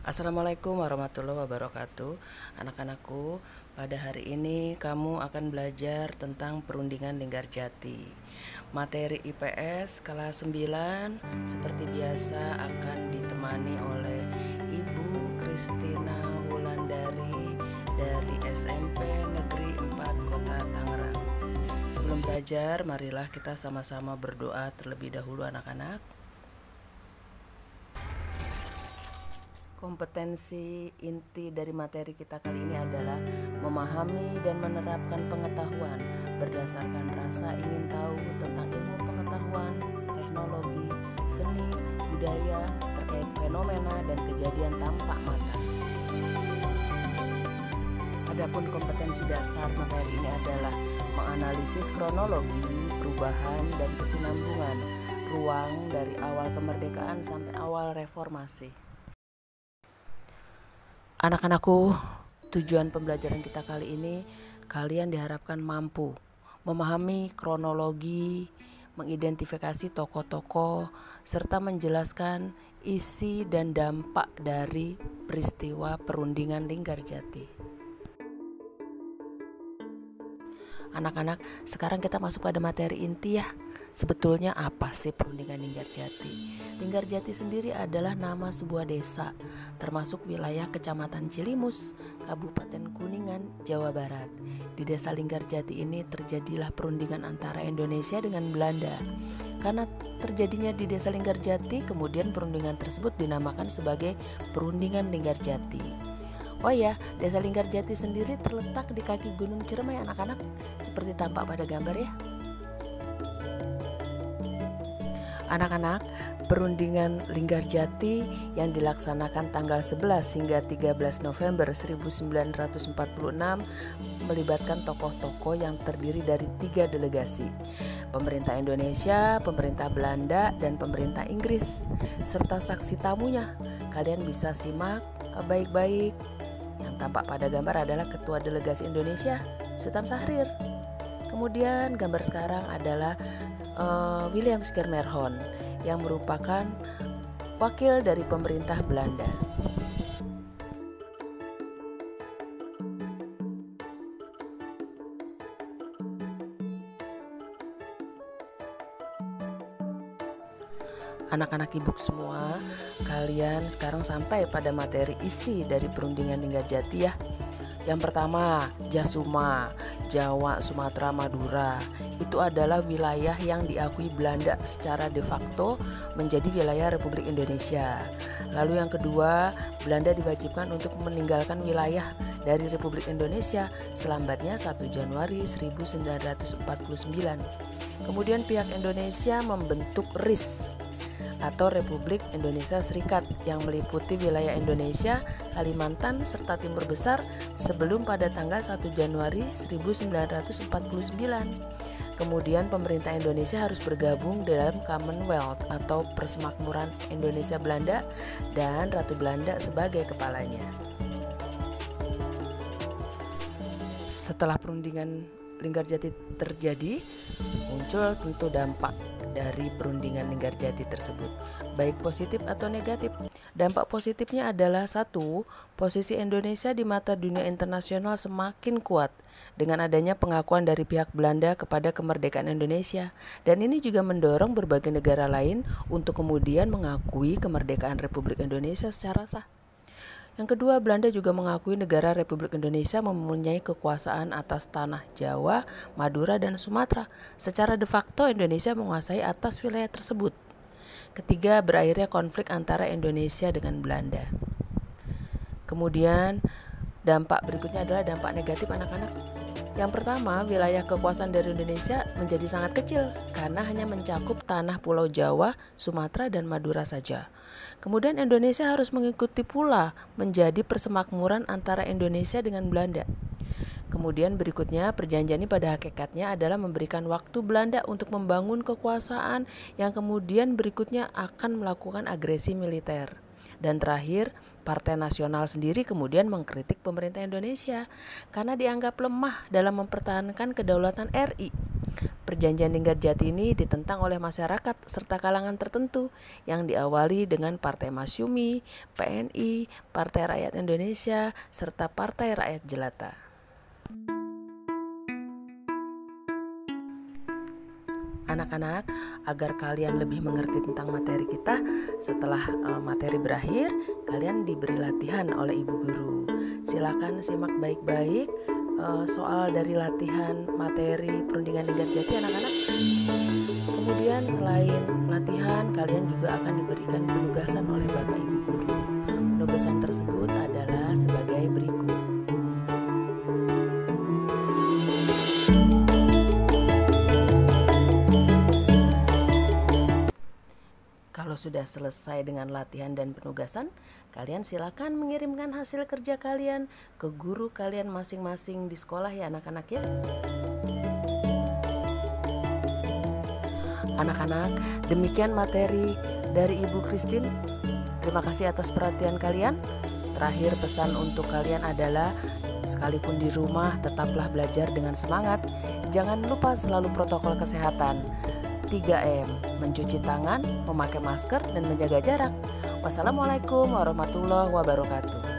Assalamualaikum warahmatullahi wabarakatuh. Anak-anakku, pada hari ini kamu akan belajar tentang perundingan Linggarjati. Materi IPS kelas 9 seperti biasa akan ditemani oleh Ibu Kristina Wulandari dari SMP Negeri 4 Kota Tangerang. Sebelum belajar, marilah kita sama-sama berdoa terlebih dahulu anak-anak. Kompetensi inti dari materi kita kali ini adalah memahami dan menerapkan pengetahuan berdasarkan rasa ingin tahu tentang ilmu pengetahuan, teknologi, seni, budaya, terkait fenomena dan kejadian tampak mata. Adapun kompetensi dasar materi ini adalah menganalisis kronologi, perubahan, dan kesinambungan ruang dari awal kemerdekaan sampai awal reformasi. Anak-anakku, tujuan pembelajaran kita kali ini, kalian diharapkan mampu memahami kronologi, mengidentifikasi tokoh-tokoh, serta menjelaskan isi dan dampak dari peristiwa perundingan Linggarjati. Anak-anak, sekarang kita masuk pada materi inti ya. Sebetulnya apa sih perundingan Linggarjati? Linggarjati sendiri adalah nama sebuah desa, termasuk wilayah Kecamatan Cilimus, Kabupaten Kuningan, Jawa Barat. Di desa Linggarjati ini terjadilah perundingan antara Indonesia dengan Belanda. Karena terjadinya di desa Linggarjati, kemudian perundingan tersebut dinamakan sebagai Perundingan Linggarjati. Oh ya, desa Linggarjati sendiri terletak di kaki Gunung Ciremai anak-anak, seperti tampak pada gambar ya. Anak-anak, perundingan Linggarjati yang dilaksanakan tanggal 11 hingga 13 November 1946 melibatkan tokoh-tokoh yang terdiri dari 3 delegasi, pemerintah Indonesia, pemerintah Belanda, dan pemerintah Inggris, serta saksi tamunya. Kalian bisa simak baik-baik. Yang tampak pada gambar adalah Ketua Delegasi Indonesia, Sultan Syahrir. Kemudian gambar sekarang adalah William Sugarmerhon yang merupakan wakil dari pemerintah Belanda. Anak-anak ibu semua, kalian sekarang sampai pada materi isi dari perundingan Linggarjati ya. Yang pertama, Jasuma, Jawa, Sumatera, Madura. Itu adalah wilayah yang diakui Belanda secara de facto menjadi wilayah Republik Indonesia. Lalu yang kedua, Belanda diwajibkan untuk meninggalkan wilayah dari Republik Indonesia selambatnya 1 Januari 1949. Kemudian pihak Indonesia membentuk RIS atau Republik Indonesia Serikat yang meliputi wilayah Indonesia, Kalimantan, serta Timur Besar sebelum pada tanggal 1 Januari 1949. Kemudian pemerintah Indonesia harus bergabung dalam Commonwealth atau Persemakmuran Indonesia Belanda dan Ratu Belanda sebagai kepalanya. Setelah perundingan Linggarjati terjadi, muncul tentu dampak dari perundingan Linggarjati tersebut, baik positif atau negatif. Dampak positifnya adalah 1. Posisi Indonesia di mata dunia internasional semakin kuat dengan adanya pengakuan dari pihak Belanda kepada kemerdekaan Indonesia, dan ini juga mendorong berbagai negara lain untuk kemudian mengakui kemerdekaan Republik Indonesia secara sah. Yang kedua, Belanda juga mengakui negara Republik Indonesia mempunyai kekuasaan atas tanah Jawa, Madura, dan Sumatera. Secara de facto Indonesia menguasai atas wilayah tersebut. Ketiga, berakhirnya konflik antara Indonesia dengan Belanda. Kemudian, dampak berikutnya adalah dampak negatif anak-anak. Yang pertama, wilayah kekuasaan dari Indonesia menjadi sangat kecil karena hanya mencakup tanah Pulau Jawa, Sumatera, dan Madura saja. Kemudian Indonesia harus mengikuti pula menjadi persemakmuran antara Indonesia dengan Belanda. Kemudian berikutnya, perjanjian ini pada hakikatnya adalah memberikan waktu Belanda untuk membangun kekuasaan yang kemudian berikutnya akan melakukan agresi militer. Dan terakhir, Partai Nasional sendiri kemudian mengkritik pemerintah Indonesia karena dianggap lemah dalam mempertahankan kedaulatan RI. Perjanjian Linggarjati ini ditentang oleh masyarakat serta kalangan tertentu yang diawali dengan Partai Masyumi, PNI, Partai Rakyat Indonesia, serta Partai Rakyat Jelata. Anak-anak, agar kalian lebih mengerti tentang materi kita, setelah materi berakhir, kalian diberi latihan oleh ibu guru. Silakan simak baik-baik soal dari latihan materi perundingan Linggarjati anak-anak. Kemudian selain latihan, kalian juga akan diberikan penugasan oleh Bapak Ibu guru. Penugasan tersebut adalah sebagai berikut. Kalau sudah selesai dengan latihan dan penugasan, kalian silakan mengirimkan hasil kerja kalian ke guru kalian masing-masing di sekolah ya anak-anak ya. Anak-anak, demikian materi dari Ibu Christine. Terima kasih atas perhatian kalian. Terakhir pesan untuk kalian adalah sekalipun di rumah tetaplah belajar dengan semangat. Jangan lupa selalu protokol kesehatan. 3M, mencuci tangan, memakai masker, dan menjaga jarak. Wassalamualaikum warahmatullahi wabarakatuh.